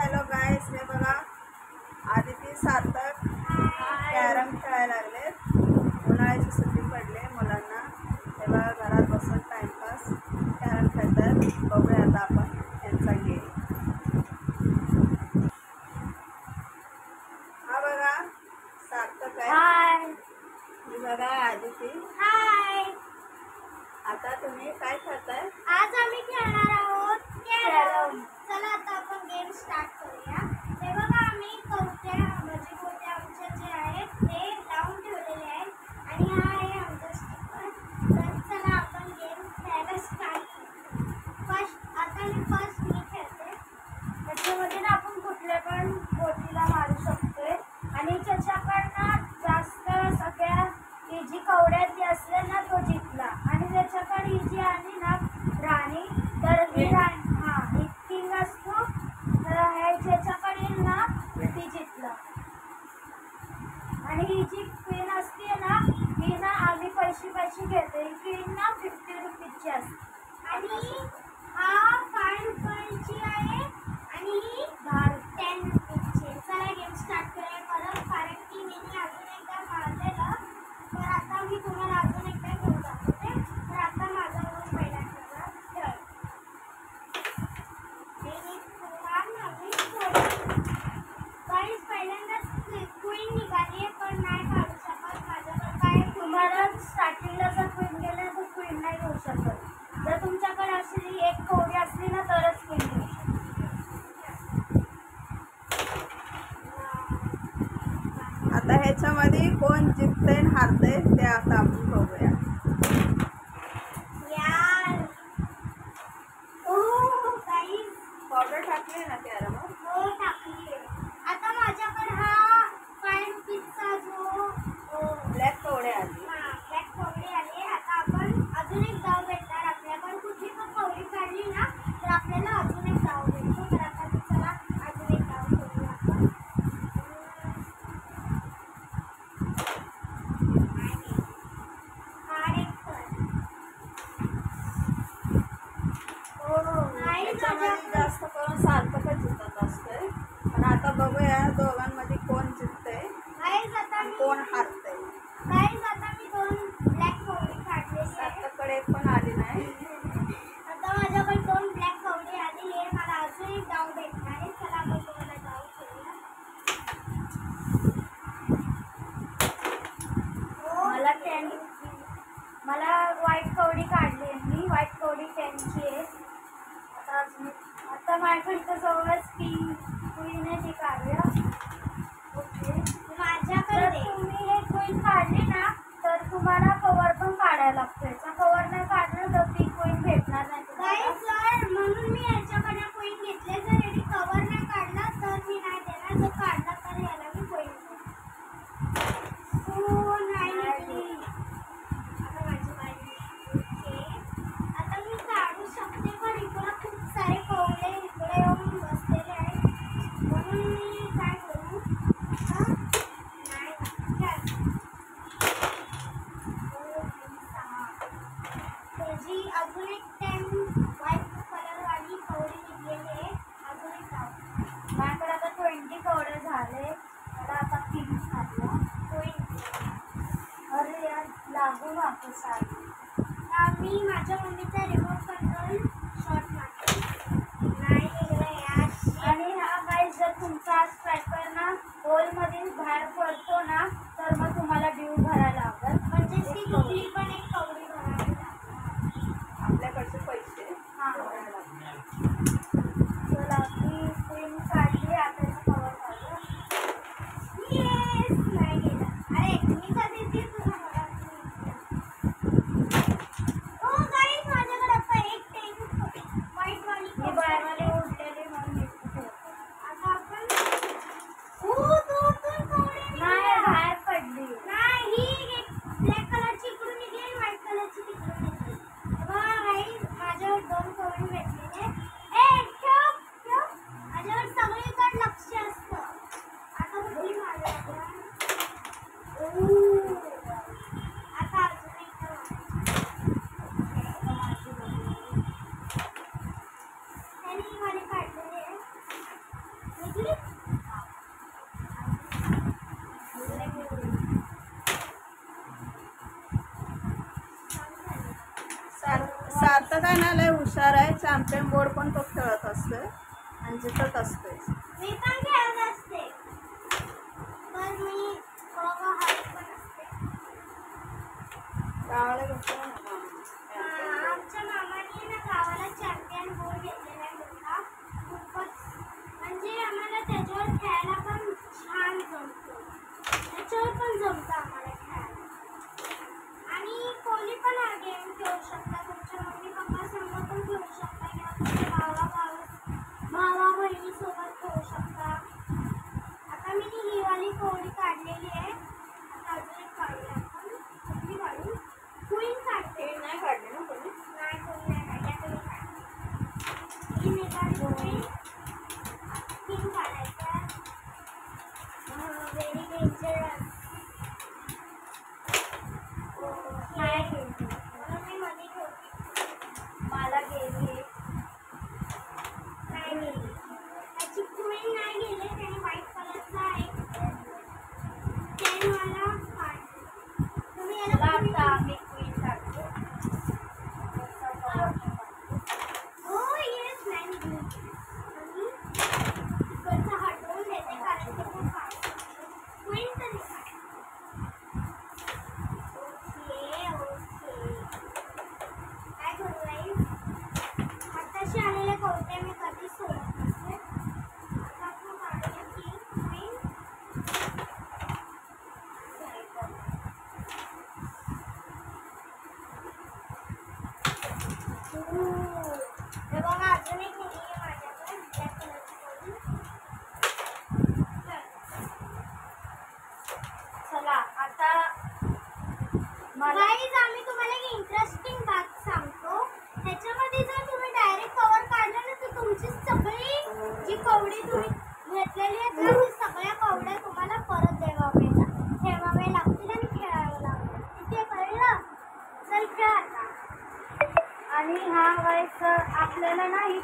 Hello गाईस, हे बघा आदिती सार्थक carrom खेळायला लागलेत. उन्हाळ्याची सुट्टी पडले मुलांना. हे बघा घरात बसून टाइमपास कॅरम खेळतात. बघूया आता आपण यांचा गेम. हा बघा सार्थक आहे. हाय. ही बघा आदिती. हाय. आता तुम्ही काय खेळताय? आज आम्ही खेळणार आहोत कॅरम. चला आता आपण गेम स्टार्ट करूया. हे बघा आम्ही कवट्या म्हणजे गोट्या आमच्या जे आहेत ते लावून ठेवलेले आहेत आणि हा आहे आमचा स्टिकर. तर चला आपण गेम खेळायला स्टार्ट करू. आता मी खेळते. त्याच्यामध्ये ना आपण कुठल्या पण गोटीला मारू शकतोय आणि ज्याच्याकडनं जास्त सगळ्या जी कवड्यात जी असले ना तो जिंकला आणि ज्याच्याकडे ही जी आली ना राणी तर ही राणी ही किंग असतो. तर हे ज्याच्याकडे ना ती जिंकला आणि ही जी क्वीन असते ना ही ना आम्ही पैसे घेते. ही क्वीन ना 50 रुपीजची असते आणि हा 5 रुपयाची आहे आणि ही 10 रुपीजची. चला गेम स्टार्ट करूया परत, कारण की मी अजून एकदा मारलेलं. तर आता मी तुम्हाला अजून एकदा घेऊन दाखवते. तर आता माझ्यावरून पहिला खेळ. गाईस पहिल्यांदाच क्वीन निघाली पण नाही काढू शकत. माझ्याकडे काय तुम्हाला स्टार्टिंगला जर क्वीन गेले तर क्वीन नाही घेऊ शकत. जर तुमच्याकडे अशी एक कवडी असली ना तरच क्वीन घेऊ शकत. आता ह्याच्यामध्ये कोण जिंकतंय आणि हारतंय ते आता आपण बघूया. पावडर टाकली ना कॅरम? हो टाकली. आता माझ्याकडे हा 5 रुपीजचा जो ब्लॅक कवडे आली. ब्लॅक कवडी आली. आता आपण अजून एक डाव भेटणार. आपल्याकडे कुठली पण कवडी काढली ना तर आपल्याला अजून एक डाव भेटतो. तर आता चला अजून एक डाव खेळूया आपण. जास्त करून सार्थकच जिंकत असतोय. पण आता बघूया दोघांमध्ये कोण जिंकतंय कोण हारतंय. आता मी 2 ब्लॅक कवडी काढलेली आहे. सार्थककडे पण आली नाही. आता माझ्याकडे 2 ब्लॅक कवडी आलेली आहे. मला अजून एक डाव भेटणार आहे. चला आपण तुम्हाला डाव खेळूया. मला व्हाईट कवडी काढली आहे. मी व्हाईट कवडी 10 ची आहे. आता माझ्याकडे इथं जवळच क्वीन आहे ती काढूया. ओके माझ्याकडे तुम्ही हे क्वीन काढली ना तर तुम्हाला कवर पण काढायला लागतो. याचा कवर नाही काढलं तर ती क्वीन भेटणार नाही. सर म्हणून मी याच्याकडे क्वीन घेतले. जर याने कवर नाही काढला तर मी नाही देणार. जर काढला तर याला मी क्वीन नाही घेतली. आता माझी बारी. ओके आता मी काढू शकते पण इकडं खूप सारे कवडे इकडे येऊन बसलेले आहेत. म्हणून मी काय करू त्याची अजून एक 10 व्हाईट कलरवाली कवडी निघलेली आहे. अजून एक डाव. माझ्याकडे आता 20 कवडे झाले. मला आता 3 झालं. 20. अरे यार लागून वापस आली. मी माझ्या मम्मीचा रिमोट कंट्रोल शॉट मारते. नाही गेलं यार. आणि हा गाईस जर तुमचा स्ट्रायकर ना होलमधील बाहेर पडतो ना तर मग तुम्हाला ड्यू भरायला लागेल. म्हणजे ती कुठली पण एक कवडी भरावी लागेल. आपल्याकडचे पैसे चला मी क्वीन काढली. आता कवर झालं. येस नाही गेलं. अरे मी कधी ती तुला माझ्याकडे आता एक 10 व्हाईट वाली बाहेरवाले उडलेले म्हणून आता आपण नाही बाहेर पडली. नाही ही ब्लॅक कलरची इकडून निघेल, व्हाईट कलरची तिकडून निघेल. माझ्यावर 2 कवडी भेटलेले. माझ्यावर सगळीकडे लक्ष असतं. आता कुठली माझ्या आता अजून एक त्यांनी मला काढलेले आहे. सार्थक काय ना लय हुशार आहे, चॅम्पियन बोर्ड पण तो खेळत असतोय आणि जिंकत असतोय. मी पण खेळत असते, पण मी थोडं हारत पण असते. गावाला घेतलं ना आमच्या मामाने ना गावाला चॅम्पियन बोर्ड घेतलेला आहे मोठा. खूपच म्हणजे आम्हाला त्याच्यावर खेळायला पण छान जमतो. त्याच्यावर पण जमतं आम्हाला खेळायला. आणि कोणी पण हा गेम खेळू शकता. तुमच्या मम्मी पप्पा संग पण खेळू शकता किंवा तुमच्या भावा बहिणीसोबत खेळू शकता. आता मी ती वाली कोडी काढलेली आहे. आता अजून एक काढूया आपण. कुठली काढू? क्वीन काढते. नाही काढली ना कोणी? नाही कोणी नाही काढली. आता मी काढते. ही निघाली क्वीन. किंग काढायचा. Very dangerous. नाही गेली म्हणून मी मध्ये ठेवते. मला गेली नाही गेली. त्याची क्वीन नाही गेली. त्याने व्हाईट कलरचा एक चेन वाला काढला. तुम्ही याला आता मी क्वीन काढतो. हो येस नाही गेली. आणि तिकडचा हटवून देते कारण की खूप काढतो. क्वीन तरी काढ. काय करू राहील? आताशी आलेले कवटे मी कधीच सोडत नसते. आता आपण काढूया की क्वीन. हे बघा अजून एक निघली आहे माझ्याकडे ब्लॅक कलरची कोडी. चला आता गाईज आम्ही तुम्हाला एक इंटरेस्टिंग बात सांगतो. ह्याच्यामध्ये जर तुम्ही डायरेक्ट कवर काढलं ना तर तुमची सगळी जी कवडी तुम्ही घेतलेली आहेत ना ती सगळ्या कवड्या तुम्हाला परत ठेवावे लागतील आणि खेळावे लागतील. तिथे कळलं? चल खेळ आता. आणि हा गाईज आपल्याला ना ही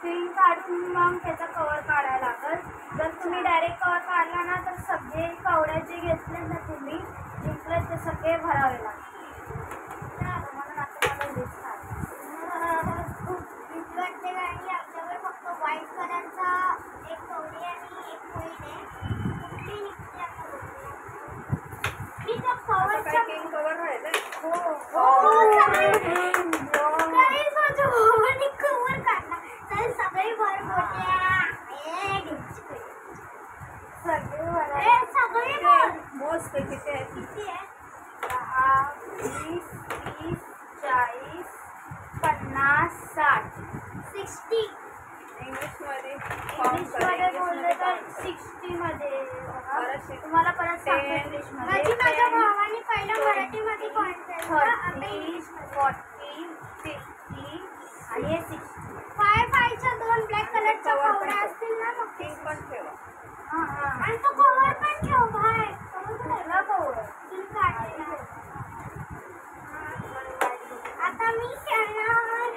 क्वीन काढून मग त्याचा कवर काढायला लागेल. जर तुम्ही डायरेक्ट कवर काढला ना तर सगळे कवड्या जे घेतले ना तुम्ही जिंकले ते सगळे भरावे लागतील. म्हणून आता मला लिस्ट भीती वाटते आणि आमच्याकडे फक्त व्हाईट कलरचा एक कवडी आणि एक क्वीन आहे. कुठली निघते आता बघूया. मी त्या कवरच्या कवर राहिलंय. गाईज माझ्या भावाने कवर काढला. तर सगळी भर मोठ्या सगळे भर मोस्ट किती आहे? किती आहे? 10, 20, 30, 40, 50, 60, 60. इंग्लिशमध्ये बोलले तर 60 मध्ये. तुम्हाला परत सांगते इंग्लिशमध्ये. माझ्या भावाने पहिलं मराठीमध्ये पॉईंट दिला. आता 30, 40, 50 आणि हे 60. 5 दोन ब्लॅक कलरच्या कवड्या असतील ना मग ते पण ठेवा. आणि तो कवर पण ठेव बाहेर. ठेवला कवर तुम्ही काढलेला. आता मी खेळणार.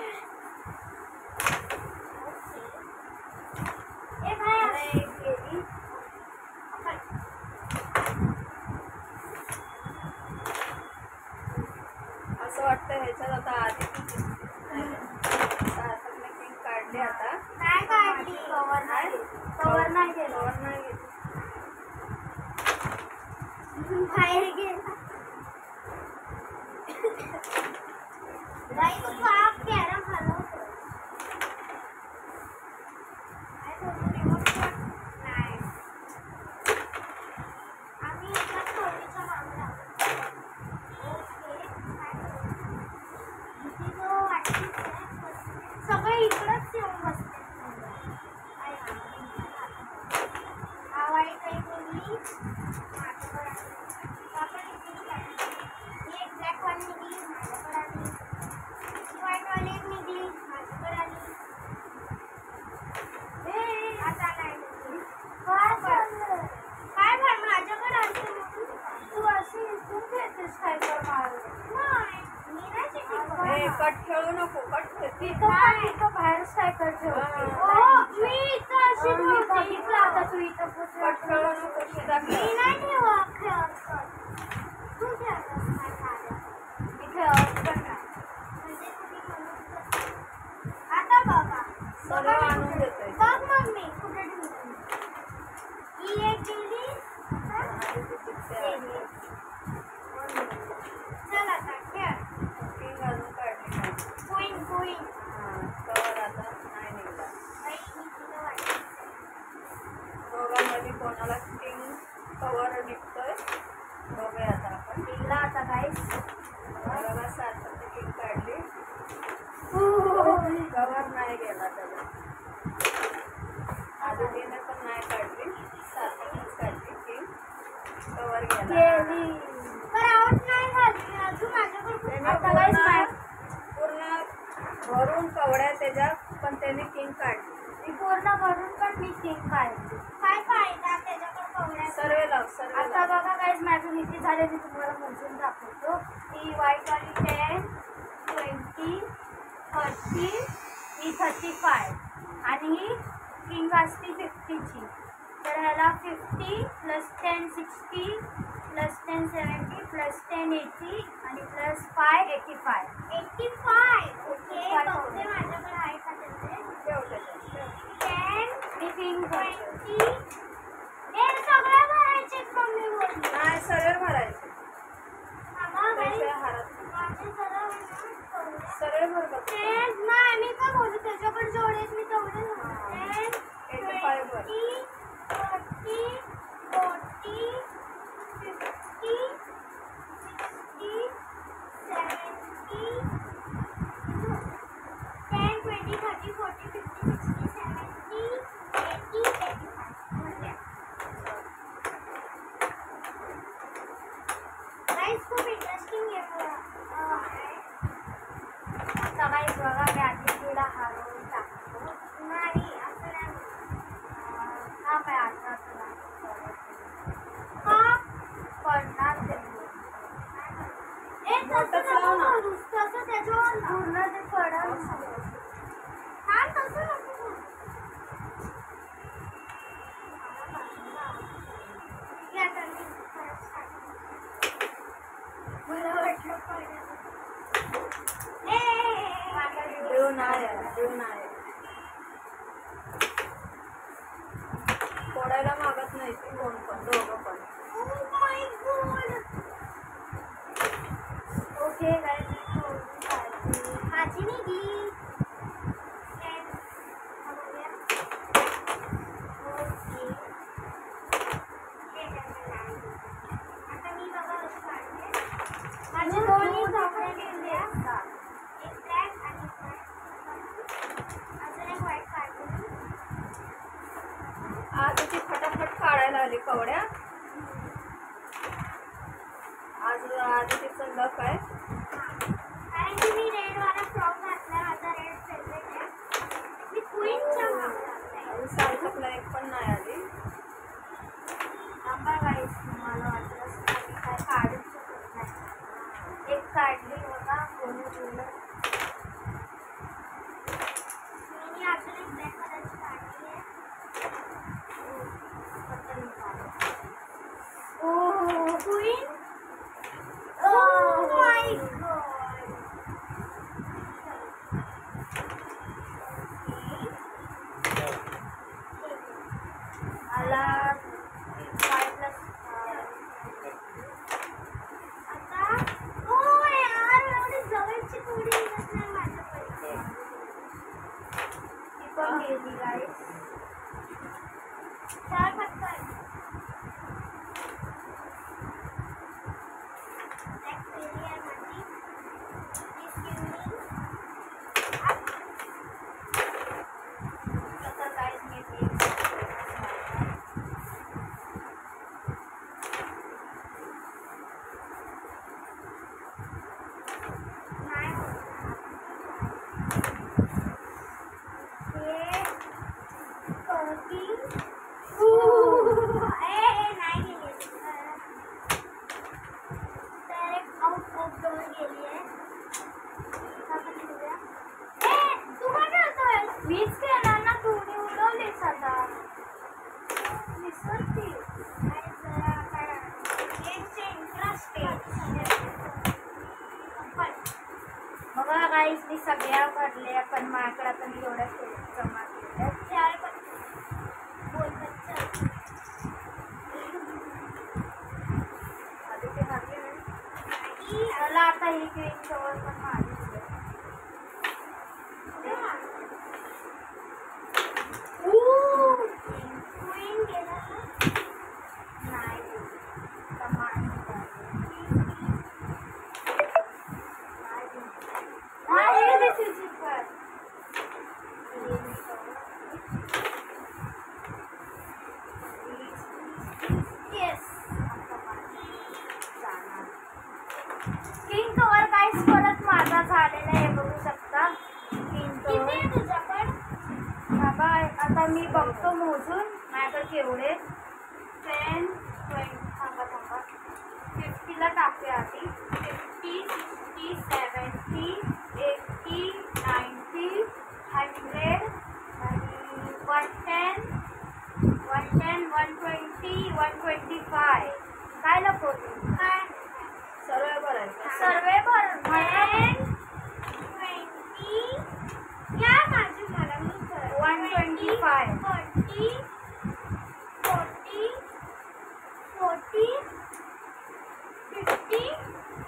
ए बाहेर गेली. असं वाटतं ह्याच्यात आता आधी काढली. आता काय काढली? कवर नाही. कवर नाही गेलं. कवर नाही घेतली. बाहेर गेला. बाई तू आप कॅरम हलवतो. काय करू रिमोट नाही. आम्ही एकाच कवडीच्या मागे लागलो. ओके काय करू? भीती जो वाटलीच आहे. सगळे इकडंच येऊन बसते. हा वाईट आहे बोलली. माझ्याकडे आपण इकडे ही एक ब्लॅक वाली निघली माझ्याकडे आली. व्हाईट वाली एक निघली माझ्याकडे आली. आता नाही निघली. काय भर माझ्याकडे आली. तू अशी इथून घेतेस काय कर नाही मी नाही चिठी कट खेळू नको. कट खेळते इथं बाहेर सायकल ठेवते. हो मी इथं अशी ठेवते. इथं आता तू इथं कट खेळू नको. सीधा मी खेळ. नाही खेळत. तू खेळतस काय? मी खेळत पण नाही. म्हणजे तुम्ही म्हणून कोणाला किंग कवर निघतोय बघूया आता आपण. निघला आता गाईस. बघा सार्थकने किंग काढली. कवर नाही गेला त्याला. आदितीने पण नाही काढली, सार्थकनेच काढली किंग. कवर गेला. पण आउट नाही झाली अजून माझ्याकडे. आता गाईस पूर्ण भरून कवड्या त्याच्यात, पण त्याने किंग काढली. मी पूर्ण भरून पण मी किंग काढली. काय फायदा त्याच्याकडे कवड्या. सर्वे लाव सर्वे आता लाव. बघा गाईस माझं किती झाले मी तुम्हाला मोजून दाखवतो. ही व्हाईट वाली 10, 20, 30, ही 35 आणि ही किंग असते 50ची. तर ह्याला 50 प्लस 10 60 प्लस 10 70 प्लस 10 80 आणि प्लस 5 85. 85 ओके. बघते माझ्याकडे आहे का त्याचे. ठेव त्याच्यात. 10 मी किंग 20 हे सगळं भरायचे मम्मी बोलली. नाही सर्वे भरायचे. थांबा गाईस. पैसे हारात माझे सर्व सर्वे भर बघ. नाही मी काय बोलू त्याच्याकडे जेवढे आहेत मी तेवढे 85 भर. 40 40 50 60 70 10 20 30 40 50 60 70 80 85. गाईस खूप इंटरेस्टिंग गेम आहे. आता गाईस बघा मी आदितीला हरवून टाकतो. नाही असं नाही. हा काय आता का पडणार ते. मोठंच लाव ना. तसं त्याच्यावर पूर्ण ते पडल. हा तसं नको करू. या तर मी परत सांगते. मला वाटलं पडेल. देऊ नाही देऊ नाही. फोडायला मागत नाही ती कोण पण, दोघं पण. ओके गाईस माझी निघली. आता मी बघा कशी काढते. माझे दोन्ही कपडे गेले असतात. एक ब्लॅक आणि अजून एक व्हाईट काढते. आज ती फटाफट काढायला आली कवड्या. आज तिचं लक आहे. कारण की मी रेड वाला फ्रॉक घातला. माझा रेड फेवरेट आहे. मी क्वीनचा घातला. सार्थकला एक पण नाही आली. आंबा गाईस मला वाटलं काय काढू शकत नाही. एक काढली बघा कोणी बोललं. मी अजून एक ब्लॅक कलरची काढली आहे. ओ क्वीन. Oh my god. मला 5 आता ओ यार एवढी जवळची थोडी येत नाही माझ्याकडे. ती पण गेली गाईस. 4 पटकन. वीज केला ना तुम्ही उडवलीस आता. विसरते. बघा गाईस मी सगळ्या भरल्या पण माझ्याकडे आता मी एवढ्या जमा केल्या. मला आता ही क्रीम कवर पण मारली. क्वीन गेला. आता मी बघतो मोजून माझ्याकडे केवढे 10, 20 थांबा 50ला टाकूया आधी 50, 60, 70, 80, 90, 100 आणि 110, 120, 125. काय लपवतो काय सर्व भरायचं. सर्वे भर 10, 20 या माझी मला मी 125 40 40 40 50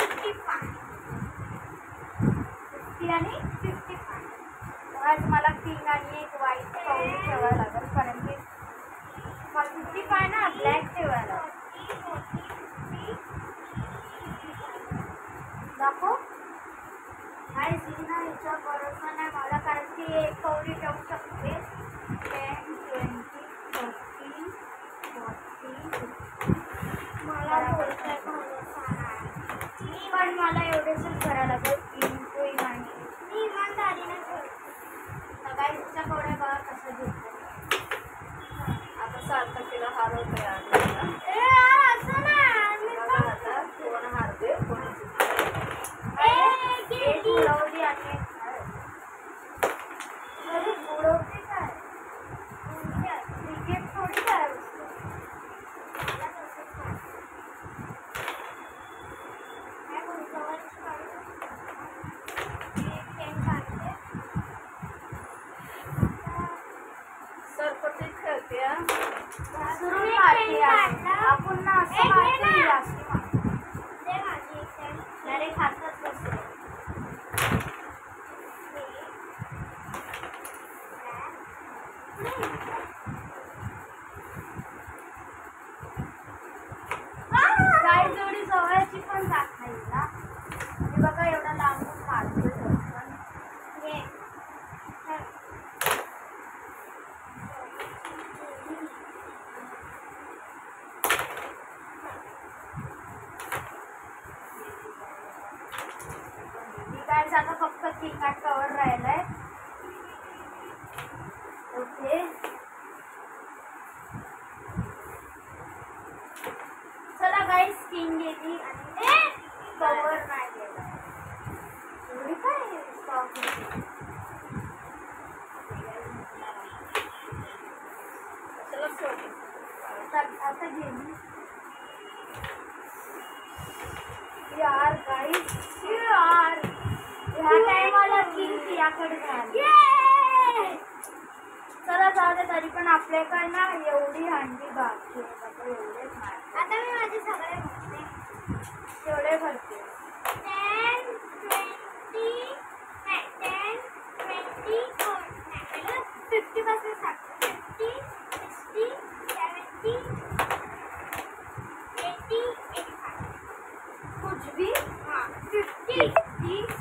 55 50 आणि 55. आज मला पिंक आणि एक व्हाईट पाऊल ठेवायला लागेल कारण की 55 ना ब्लॅक ठेवायला दाखव. नाही सीना ह्याच्या भरोसा नाही मला कारण की एक कवडी ठेवू शकते 10, 20, 30, 40. मला बोलताय भरोसा नाही मी पण मला एवढेच करायला लागेल 3 कोईन आणि मी इमानदारीने सगळ्यांच्या कवड्या बघा कसं घेतलं. आता सार्थक तिला हरवतंय आधी. असं नाही बघा आता कोण हारते कोण एक उडवली आणि उडवते काय क्रिकेट थोडी काय सरपटी खेळते. आपण ना असं अरे खातच बसतो काय जोडी जवळची पण जात नाही ना हे बघा एवढा लांबून मारतोय काय आता फक्त किंग कवर राहिलाय. ओके चला गाईस किंग गेली आणि कवर नाही गेला. एवढी काय स्टॉक चला सोड. आता गेली यार गाईस यार ह्या टाइमाला किंग याकडे झाली. चला जाऊ दे तरी पण आपल्याकडे ना एवढी हंडी बाकी आहे. एवढेच आता मी माझे सगळे भरते तेवढे भरते 10, 20 10, 20 50 पासून सांगते 50, 60, 70, 80, 85 कुछ भी 50,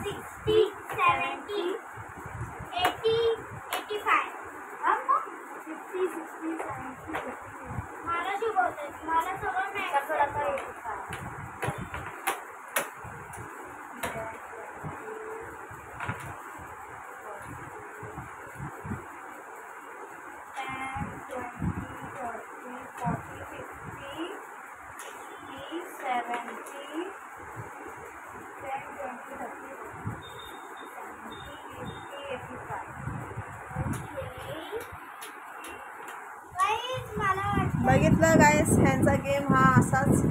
60, 70, 80, 85 50, 60, 70, 80. मला शिकवते मला सगळं नाही सगळं 85. बघितलं गाईस ह्यांचा गेम हा असाच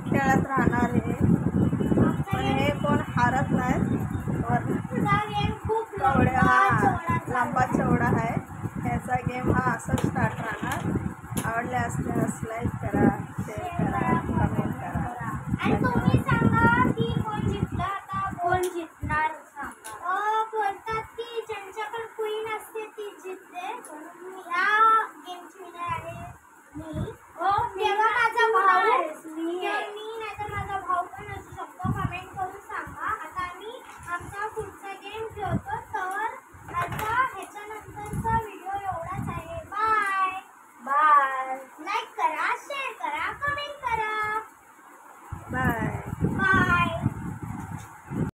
खेळत राहणार आहे. पण हे कोण हारत नाही. कवड्या हा लांबा चौडा आहे. ह्याचा गेम हा असाच स्टार्ट राहणार. आवडले असल्यास लाईक करा, शेअर करा, कमेंट करा. आणि तुम्ही सांगा